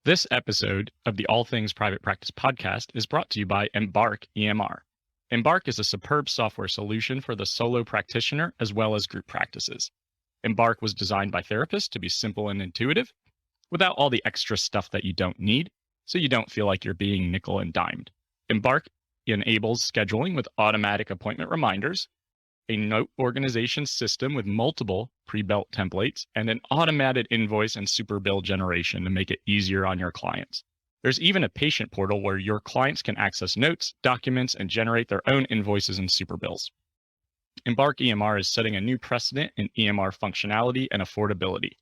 This episode of the All Things Private Practice podcast is brought to you by Embark EMR. Embark is a superb software solution for the solo practitioner as well as group practices. Embark was designed by therapists to be simple and intuitive without all the extra stuff that you don't need, so you don't feel like you're being nickel and dimed. Embark enables scheduling with automatic appointment reminders, a note organization system with multiple pre-built templates, and an automated invoice and super bill generation to make it easier on your clients. There's even a patient portal where your clients can access notes, documents, and generate their own invoices and super bills. Embark EMR is setting a new precedent in EMR functionality and affordability.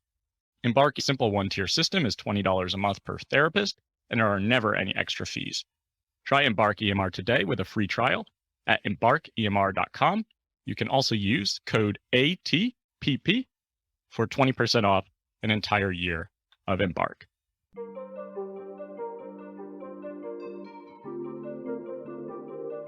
Embark's simple one-tier system is $20 a month per therapist, and there are never any extra fees. Try Embark EMR today with a free trial at embarkemr.com. You can also use code ATPP for 20% off an entire year of Embark.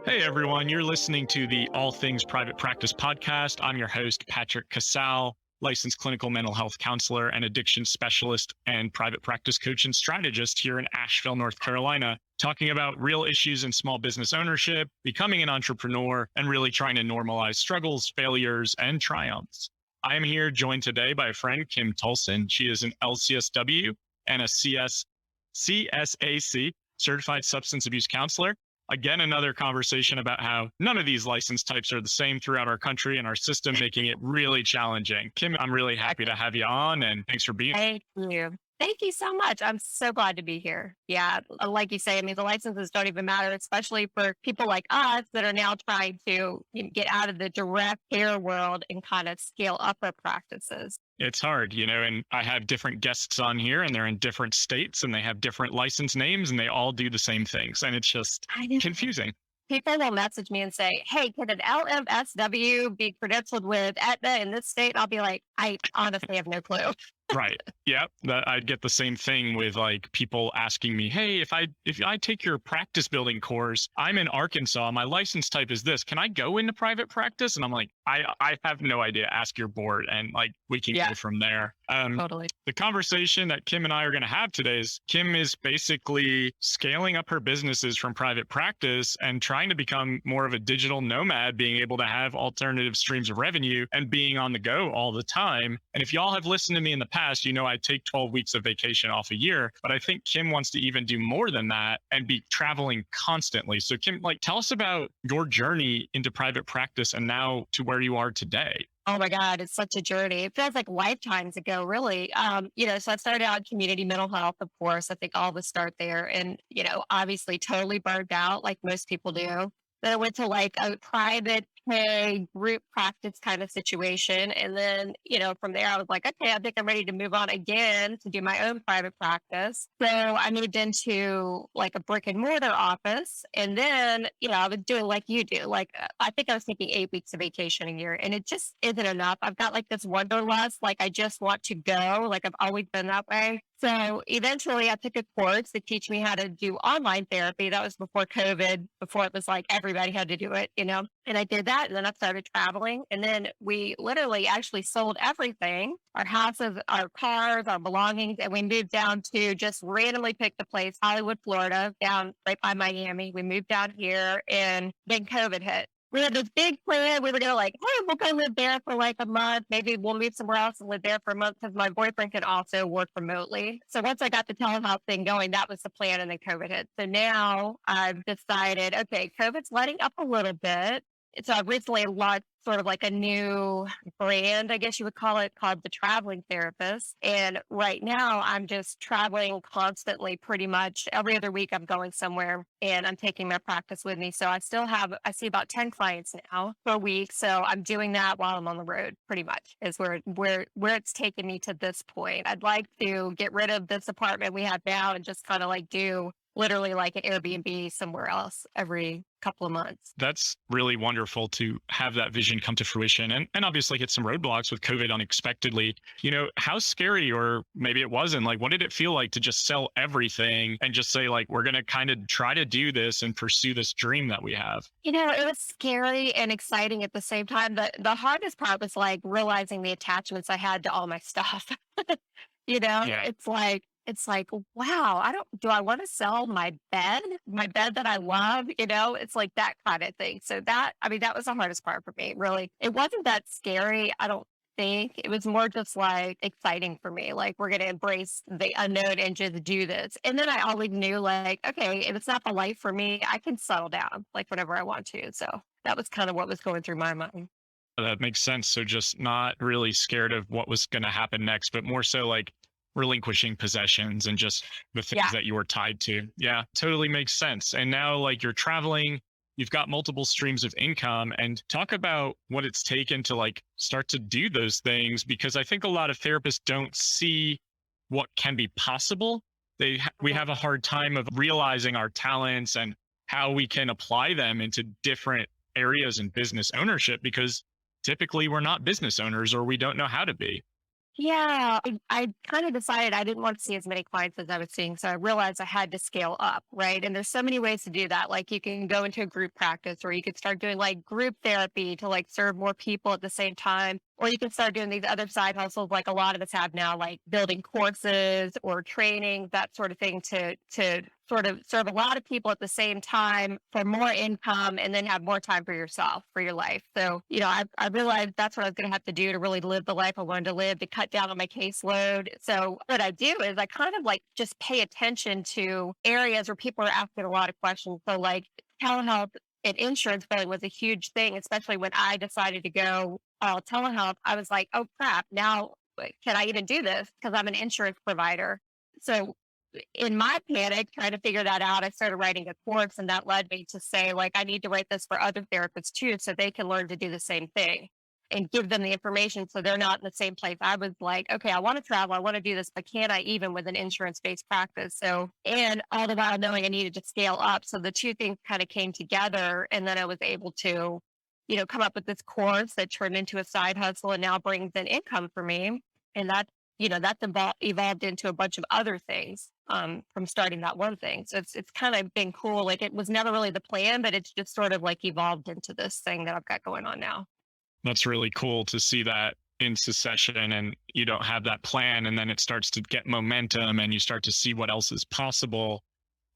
Hey everyone, you're listening to the All Things Private Practice podcast. I'm your host, Patrick.Casale, licensed clinical mental health counselor and addiction specialist and private practice coach and strategist here in Asheville, North Carolina, talking about real issues in small business ownership, becoming an entrepreneur, and really trying to normalize struggles, failures, and triumphs. I am here joined today by a friend, Kym Tolson. She is an LCSW and a CSAC, Certified Substance Abuse Counselor. Again, another conversation about how none of these license types are the same throughout our country and our system, making it really challenging. Kym, I'm really happy to have you on, and thanks for being here. Thank you. Thank you so much. I'm so glad to be here. Yeah, like you say, I mean, the licenses don't even matter, especially for people like us that are now trying to get out of the direct care world and kind of scale up our practices. It's hard, and I have different guests on here and they're in different states and they have different license names and they all do the same things. And it's just confusing. People will message me and say, hey, can an LMSW be credentialed with Aetna in this state? I'll be like, I honestly have no clue. Right. Yep. I'd get the same thing with like people asking me, hey, if I take your practice building course, I'm in Arkansas, my license type is this. Can I go into private practice? And I'm like, I have no idea. Ask your board and like we can go from there. Totally. The conversation that Kym and I are going to have today is Kym is basically scaling up her businesses from private practice and trying to become more of a digital nomad, being able to have alternative streams of revenue and being on the go all the time. And if y'all have listened to me in the past, I take 12 weeks of vacation off a year, but I think Kym wants to even do more than that and be traveling constantly. So Kym, tell us about your journey into private practice and now to where you are today. Oh my God, it's such a journey. It feels like lifetimes ago, really. So I started out in community mental health, of course. I think all of us start there. And, obviously totally burned out like most people do. Then I went to like a private pay group practice kind of situation. And then, from there I was like, okay, I think I'm ready to move on again to do my own private practice. So I moved into like a brick and mortar office. And then, I was doing like you do. Like I think I was taking 8 weeks of vacation a year and it just isn't enough. I've got like this wanderlust, like I just want to go. Like I've always been that way. So eventually I took a course to teach me how to do online therapy. That was before COVID, before it was like everybody had to do it, and I did that. And then I started traveling. And then we literally actually sold everything, our houses, our cars, our belongings. And we moved down to just randomly picked a place, Hollywood, Florida, down right by Miami. We moved down here and then COVID hit. We had this big plan. We were going to like, hey, we'll go live there for like a month. Maybe we'll move somewhere else and live there for a month because my boyfriend can also work remotely. So once I got the telehealth thing going, that was the plan. And then COVID hit. So now I've decided, okay, COVID's letting up a little bit. So I've recently launched sort of like a new brand, I guess you would call it, called The Traveling Therapist. And right now I'm just traveling constantly, pretty much every other week I'm going somewhere and I'm taking my practice with me. So I see about 10 clients now per week. So I'm doing that while I'm on the road, pretty much is where it's taken me to this point. I'd like to get rid of this apartment we have now and just kind of like do literally like an Airbnb somewhere else every couple of months. That's really wonderful to have that vision come to fruition and obviously hit some roadblocks with COVID unexpectedly. How scary, or maybe it wasn't, like, what did it feel like to just sell everything and just say, like, we're going to kind of try to do this and pursue this dream that we have? It was scary and exciting at the same time. The hardest part was like realizing the attachments I had to all my stuff. Yeah. It's like, it's like, wow, do I want to sell my bed that I love? It's like that kind of thing. So I mean, that was the hardest part for me, really. It wasn't that scary. I don't think it was more just like exciting for me. Like, we're going to embrace the unknown and just do this. And then I always knew, like, okay, if it's not the life for me, I can settle down like whenever I want to. So that was kind of what was going through my mind. That makes sense. So just not really scared of what was going to happen next, but more so like relinquishing possessions and just the things Yeah. that you were tied to. Yeah, totally makes sense. And now like you're traveling, you've got multiple streams of income, and talk about what it's taken to like start to do those things, because I think a lot of therapists don't see what can be possible. We have a hard time of realizing our talents and how we can apply them into different areas in business ownership, because typically we're not business owners or we don't know how to be. Yeah, I kind of decided I didn't want to see as many clients as I was seeing. So I realized I had to scale up, right? And there's so many ways to do that. Like, you can go into a group practice, or you could start doing like group therapy to like serve more people at the same time. Or you can start doing these other side hustles like a lot of us have now, like building courses or training, that sort of thing, to sort of serve a lot of people at the same time for more income, and then have more time for yourself, for your life. So, I realized that's what I was going to have to do to really live the life I wanted to live, to cut down on my caseload. So what I do is I kind of like just pay attention to areas where people are asking a lot of questions. So like telehealth and insurance billing was a huge thing, especially when I decided to go telehealth. I was like, oh crap, now can I even do this? Because I'm an insurance provider. So in my panic, trying to figure that out, I started writing a course, and that led me to say, like, I need to write this for other therapists too, so they can learn to do the same thing and give them the information so they're not in the same place. I was like, okay, I want to travel, I want to do this, but can I even with an insurance based practice? So, and all the while knowing I needed to scale up. So the two things kind of came together, and then I was able to, come up with this course that turned into a side hustle and now brings in income for me. And that's evolved into a bunch of other things from starting that one thing. So it's kind of been cool. Like, it was never really the plan, but it's just sort of like evolved into this thing that I've got going on now. That's really cool to see that in succession, and you don't have that plan, and then it starts to get momentum and you start to see what else is possible.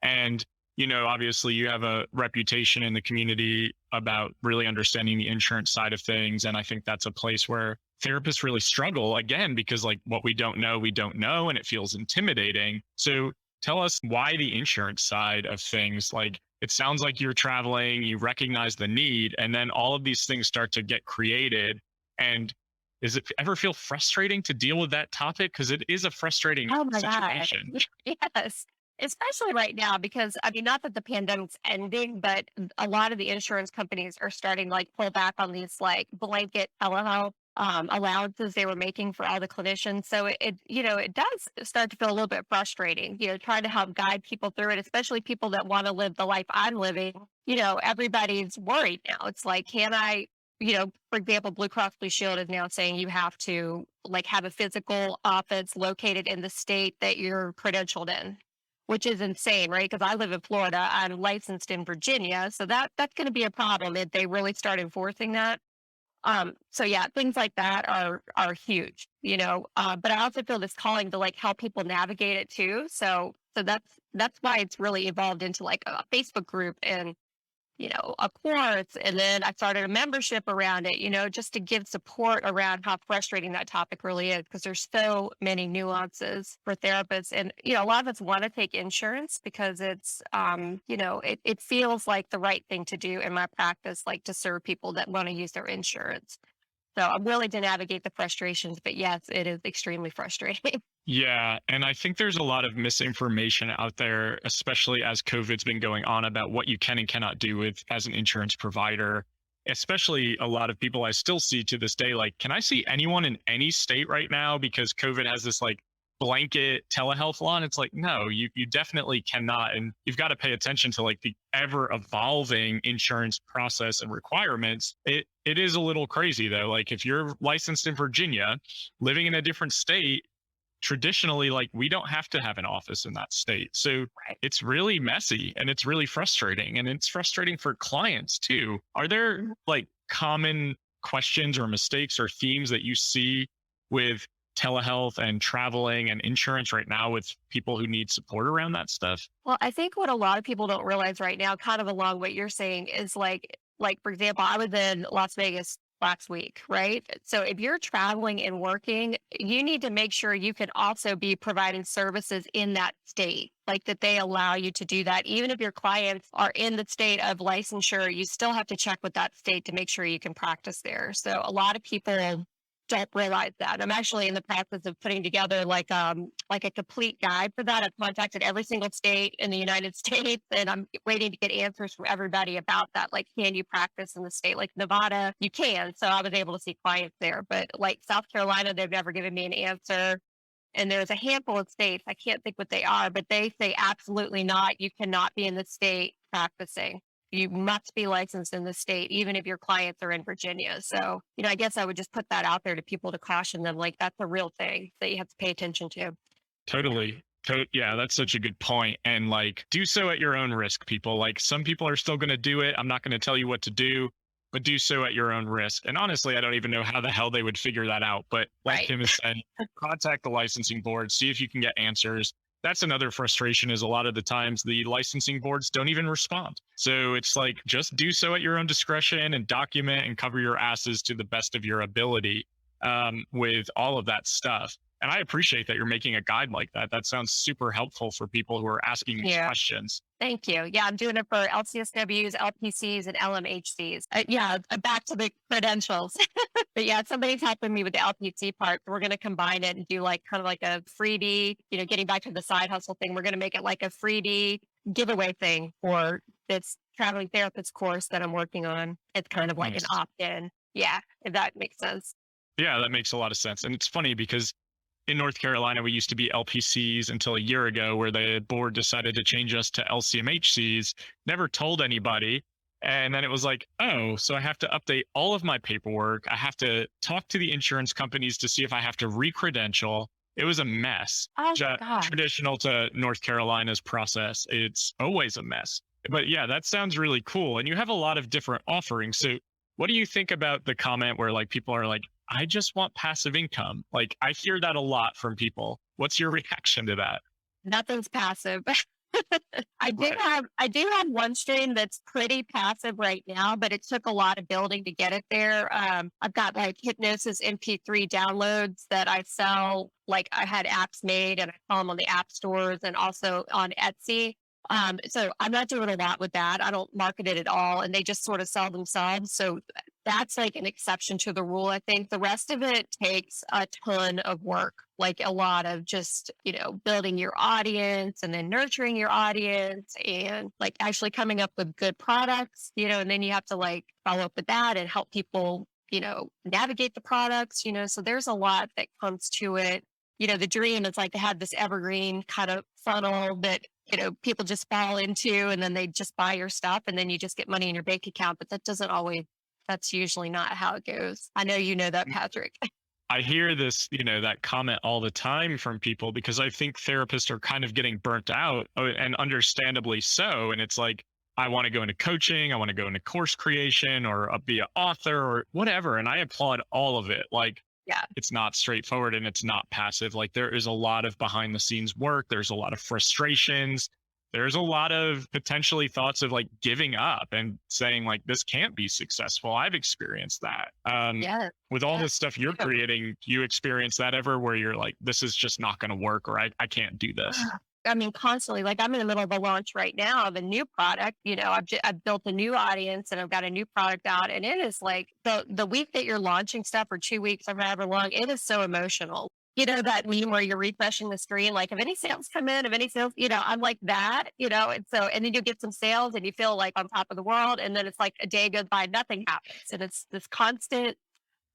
And, obviously you have a reputation in the community about really understanding the insurance side of things. And I think that's a place where therapists really struggle, again, because like what we don't know, we don't know, and it feels intimidating. So tell us why the insurance side of things. Like, it sounds like you're traveling, you recognize the need, and then all of these things start to get created. And does it ever feel frustrating to deal with that topic? Because it is a frustrating Oh my God. situation. Yes. Especially right now, because I mean, not that the pandemic's ending, but a lot of the insurance companies are starting to like pull back on these like blanket telehealth allowances they were making for all the clinicians. So it does start to feel a little bit frustrating, trying to help guide people through it, especially people that want to live the life I'm living. Everybody's worried now. It's like, can I, for example, Blue Cross Blue Shield is now saying you have to like have a physical office located in the state that you're credentialed in, which is insane, right? Because I live in Florida, I'm licensed in Virginia, so that's going to be a problem if they really start enforcing that. So yeah, things like that are huge, But I also feel this calling to like help people navigate it too. So that's why it's really evolved into like a Facebook group and a course. And then I started a membership around it, just to give support around how frustrating that topic really is, because there's so many nuances for therapists. And, a lot of us want to take insurance because it's, it feels like the right thing to do in my practice, like to serve people that want to use their insurance. So I'm willing to navigate the frustrations, but yes, it is extremely frustrating. Yeah. And I think there's a lot of misinformation out there, especially as COVID's been going on, about what you can and cannot do with as an insurance provider. Especially a lot of people I still see to this day, like, can I see anyone in any state right now? Because COVID has this like blanket telehealth law. And it's like, no, you definitely cannot. And you've got to pay attention to like the ever evolving insurance process and requirements. It is a little crazy though. Like, if you're licensed in Virginia, living in a different state, traditionally, like, we don't have to have an office in that state. So Right. it's really messy and it's really frustrating, and it's frustrating for clients too. Are there like common questions or mistakes or themes that you see with telehealth and traveling and insurance right now with people who need support around that stuff? Well, I think what a lot of people don't realize right now, kind of along what you're saying, is like for example, I was in Las Vegas last week, right? So if you're traveling and working, you need to make sure you can also be providing services in that state, like that they allow you to do that. Even if your clients are in the state of licensure, you still have to check with that state to make sure you can practice there. So a lot of people don't realize that. I'm actually in the process of putting together like a complete guide for that. I've contacted every single state in the United States, and I'm waiting to get answers from everybody about that. Like, can you practice in the state like Nevada? You can. So I was able to see clients there, but like South Carolina, they've never given me an answer. And there's a handful of states, I can't think what they are, but they say absolutely not. You cannot be in the state practicing. You must be licensed in the state, even if your clients are in Virginia. So, I guess I would just put that out there to people to caution them, like that's a real thing that you have to pay attention to. Totally. Yeah, that's such a good point. And like, do so at your own risk, people. Like, some people are still going to do it. I'm not going to tell you what to do, but do so at your own risk. And honestly, I don't even know how the hell they would figure that out. But like Right. Kym has said, contact the licensing board, see if you can get answers. That's another frustration, is a lot of the times the licensing boards don't even respond. So it's like, just do so at your own discretion and document and cover your asses to the best of your ability with all of that stuff. And I appreciate that you're making a guide like that. That sounds super helpful for people who are asking these Yeah. questions. Thank you. Yeah, I'm doing it for LCSWs, LPCs, and LMHCs. Yeah, back to the credentials. But yeah, somebody's helping me with the LPC part. We're going to combine it and do like kind of like a 3D, getting back to the side hustle thing. We're going to make it like a 3D giveaway thing for this traveling therapist course that I'm working on. It's kind of like Nice. an opt-in. Yeah, if that makes sense. Yeah, that makes a lot of sense. And it's funny because in North Carolina, we used to be LPCs until a year ago, where the board decided to change us to LCMHCs, never told anybody. And then it was like, oh, so I have to update all of my paperwork. I have to talk to the insurance companies to see if I have to re-credential. It was a mess. Oh, God. Traditional to North Carolina's process, it's always a mess. But yeah, that sounds really cool. And you have a lot of different offerings. So what do you think about the comment where like people are like, I just want passive income? Like, I hear that a lot from people. What's your reaction to that? Nothing's passive. I do Right. have one stream that's pretty passive right now, but it took a lot of building to get it there. I've got like hypnosis MP3 downloads that I sell. Like, I had apps made and I sell them on the app stores and also on Etsy. So I'm not doing a lot with that. I don't market it at all, and they just sort of sell themselves. So that's like an exception to the rule. I think the rest of it takes a ton of work, like a lot of just, building your audience and then nurturing your audience and like actually coming up with good products, and then you have to like follow up with that and help people, navigate the products, so there's a lot that comes to it. The dream is like to have this evergreen kind of funnel that, people just fall into, and then they just buy your stuff and then you just get money in your bank account. But that's usually not how it goes. I know you know that, Patrick. I hear this, that comment all the time from people, because I think therapists are kind of getting burnt out, and understandably so. And it's like, I want to go into coaching, I want to go into course creation, or be an author or whatever. And I applaud all of it. Like, Yeah. it's not straightforward and it's not passive. Like, there is a lot of behind the scenes work. There's a lot of frustrations. There's a lot of potentially thoughts of like giving up and saying like, this can't be successful. I've experienced that. Yeah. With all Yeah. this stuff you're creating, do you experience that ever, where you're like, this is just not going to work, or I can't do this? I mean, constantly. Like, I'm in the middle of a launch right now of a new product. I've built a new audience and I've got a new product out, and it is like the week that you're launching stuff, or 2 weeks or however long, it is so emotional. That meme where you're refreshing the screen, like, if any sales come in, if any sales, I'm like that, and then you get some sales and you feel like on top of the world, and then it's like a day goes by, nothing happens, and it's this constant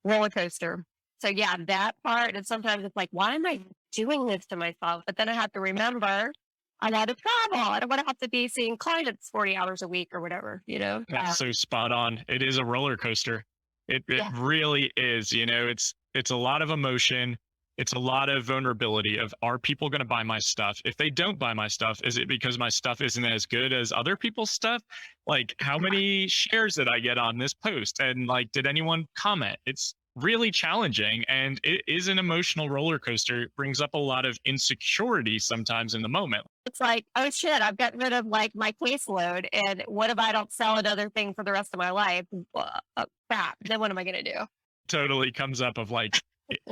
roller coaster. So yeah, that part. And sometimes it's like, why am I doing this to myself? But then I have to remember, I got to travel. I don't want to have to be seeing clients 40 hours a week or whatever, That's so spot on. It is a roller coaster. It Yeah. really is. It's a lot of emotion. It's a lot of vulnerability of, are people going to buy my stuff? If they don't buy my stuff, is it because my stuff isn't as good as other people's stuff? Like, how many shares did I get on this post? And like, did anyone comment? really challenging. And it is an emotional roller coaster. It brings up a lot of insecurity sometimes in the moment. It's like, oh shit, I've gotten rid of like my caseload. And what if I don't sell another thing for the rest of my life? Crap. Then what am I going to do? Totally comes up of like,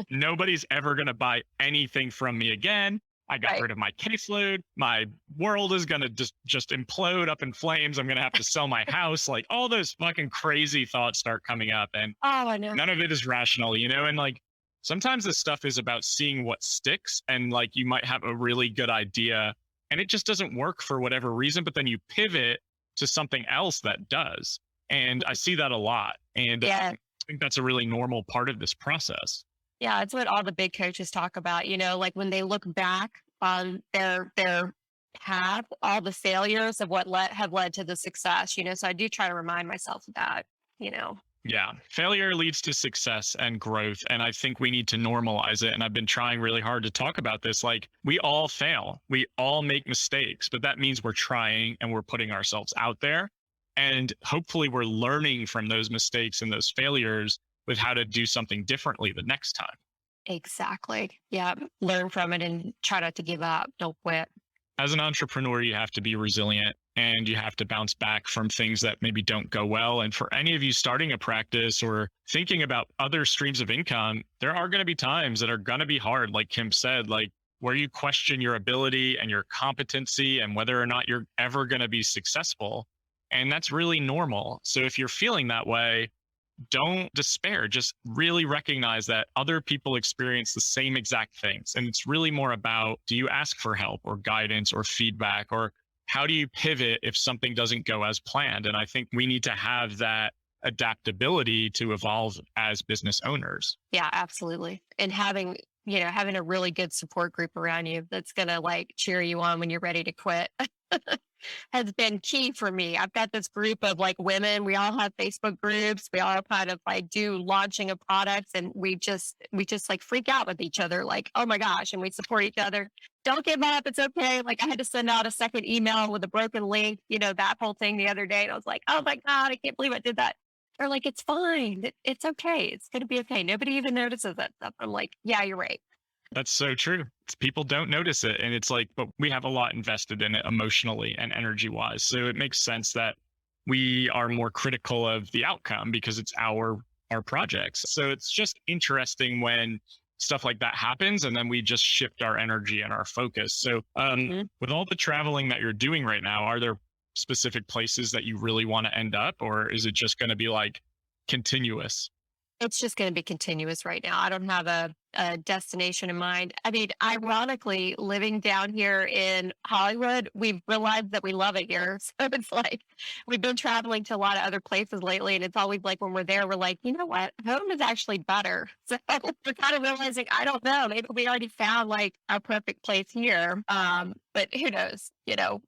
nobody's ever going to buy anything from me again. I got Right. rid of my caseload. My world is going to just implode up in flames. I'm going to have to sell my house. Like all those fucking crazy thoughts start coming up, and Oh, I know. none of it is rational, you know? And like sometimes this stuff is about seeing what sticks, and like you might have a really good idea and it just doesn't work for whatever reason, but then you pivot to something else that does. And I see that a lot. And Yeah. I think that's a really normal part of this process. Yeah. It's what all the big coaches talk about, like when they look back on their path, all the failures of what have led to the success, so I do try to remind myself of that, you know. Yeah, failure leads to success and growth. And I think we need to normalize it. And I've been trying really hard to talk about this. Like, we all fail, we all make mistakes, but that means we're trying and we're putting ourselves out there. And hopefully, we're learning from those mistakes and those failures with how to do something differently the next time. Exactly. Yeah. Learn from it and try not to give up. Don't quit. As an entrepreneur, you have to be resilient and you have to bounce back from things that maybe don't go well. And for any of you starting a practice or thinking about other streams of income, there are going to be times that are going to be hard, like Kym said, like where you question your ability and your competency and whether or not you're ever going to be successful. And that's really normal. So if you're feeling that way, don't despair. Just really recognize that other people experience the same exact things. And it's really more about, do you ask for help or guidance or feedback, or how do you pivot if something doesn't go as planned? And I think we need to have that adaptability to evolve as business owners. Yeah, absolutely. And having a really good support group around you that's going to like cheer you on when you're ready to quit has been key for me. I've got this group of like women. We all have Facebook groups. We all kind of like do launching of products, and we just like freak out with each other, like, oh my gosh, and we support each other. Don't give up. It's okay. Like I had to send out a second email with a broken link, that whole thing the other day. And I was like, oh my God, I can't believe I did that. They're like, it's fine. It's okay. It's going to be okay. Nobody even notices that stuff. I'm like, yeah, you're right. That's so true. People don't notice it. And it's like, but we have a lot invested in it emotionally and energy wise. So it makes sense that we are more critical of the outcome because it's our projects. So it's just interesting when stuff like that happens and then we just shift our energy and our focus. So with all the traveling that you're doing right now, are there specific places that you really want to end up, or is it just going to be like continuous? It's just going to be continuous right now. I don't have a destination in mind. I mean, ironically, living down here in Hollywood, we've realized that we love it here. So it's like we've been traveling to a lot of other places lately, and it's always like when we're there, we're like, you know what? Home is actually better. So we're kind of realizing, I don't know, maybe we already found like our perfect place here. But who knows?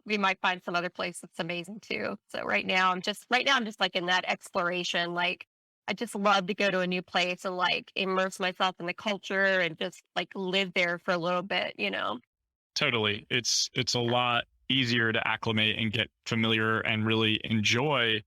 We might find some other place that's amazing too. So right now I'm just like in that exploration, like I just love to go to a new place and like immerse myself in the culture and just like live there for a little bit. Totally. It's a lot easier to acclimate and get familiar and really enjoy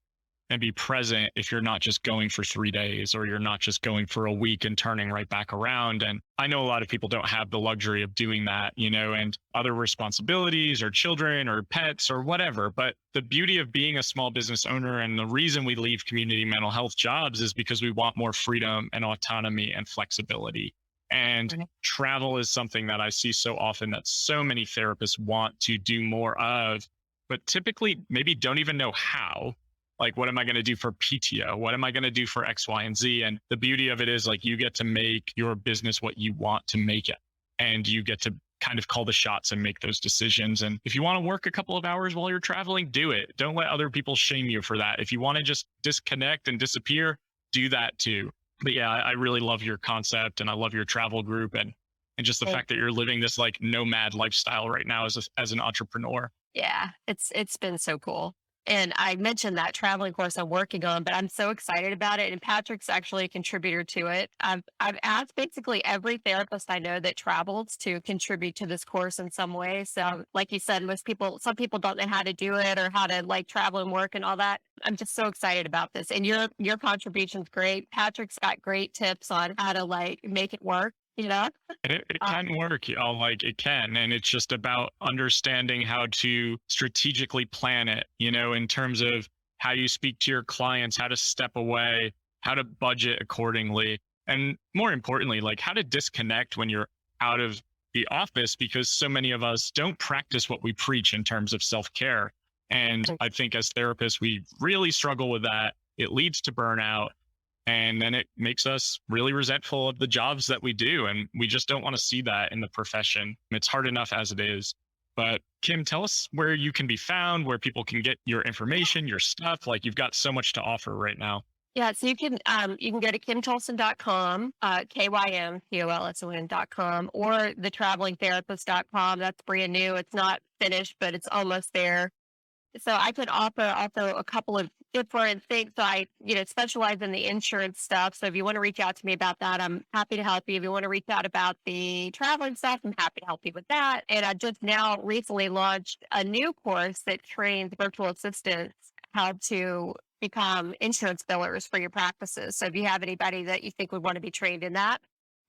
and be present if you're not just going for 3 days or you're not just going for a week and turning right back around. And I know a lot of people don't have the luxury of doing that, and other responsibilities or children or pets or whatever. But the beauty of being a small business owner and the reason we leave community mental health jobs is because we want more freedom and autonomy and flexibility. And Right. travel is something that I see so often that so many therapists want to do more of, but typically maybe don't even know how. Like, what am I going to do for PTO? What am I going to do for X, Y, and Z? And the beauty of it is like you get to make your business what you want to make it. And you get to kind of call the shots and make those decisions. And if you want to work a couple of hours while you're traveling, do it. Don't let other people shame you for that. If you want to just disconnect and disappear, do that too. But yeah, I really love your concept and I love your travel group and just the fact that you're living this like nomad lifestyle right now as an entrepreneur. Yeah, it's been so cool. And I mentioned that traveling course I'm working on, but I'm so excited about it. And Patrick's actually a contributor to it. I've asked basically every therapist I know that travels to contribute to this course in some way. So, like you said, some people don't know how to do it or how to like travel and work and all that. I'm just so excited about this. And your contribution's great. Patrick's got great tips on how to like make it work. You know, And it uh, can work, y'all. Like it can. And it's just about understanding how to strategically plan it, in terms of how you speak to your clients, how to step away, how to budget accordingly. And more importantly, like how to disconnect when you're out of the office, because so many of us don't practice what we preach in terms of self care. And I think as therapists, we really struggle with that. It leads to burnout. And then it makes us really resentful of the jobs that we do. And we just don't want to see that in the profession. It's hard enough as it is. But Kym, tell us where you can be found, where people can get your information, your stuff. Like you've got so much to offer right now. yeah, so you can go to kymtolson.com, KymTolson.com, or thetravelingtherapist.com. That's brand new. It's not finished, but it's almost there. So I could offer also a couple of different things. So I, specialize in the insurance stuff. So if you want to reach out to me about that, I'm happy to help you. If you want to reach out about the traveling stuff, I'm happy to help you with that. And I just now recently launched a new course that trains virtual assistants how to become insurance billers for your practices. So if you have anybody that you think would want to be trained in that,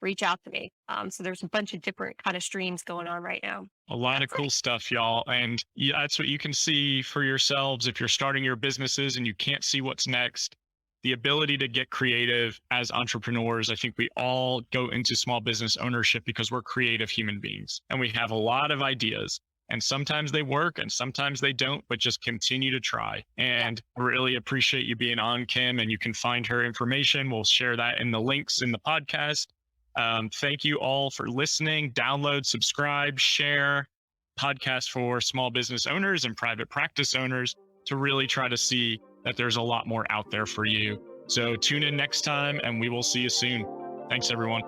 reach out to me. So there's a bunch of different kind of streams going on right now. A lot of cool stuff, y'all. And that's what you can see for yourselves if you're starting your businesses and you can't see what's next. The ability to get creative as entrepreneurs. I think we all go into small business ownership because we're creative human beings and we have a lot of ideas. And sometimes they work and sometimes they don't, but just continue to try. And really appreciate you being on, Kym, and you can find her information. We'll share that in the links in the podcast. Thank you all for listening. Download, subscribe, share podcast for small business owners and private practice owners to really try to see that there's a lot more out there for you. So tune in next time and we will see you soon. Thanks, everyone.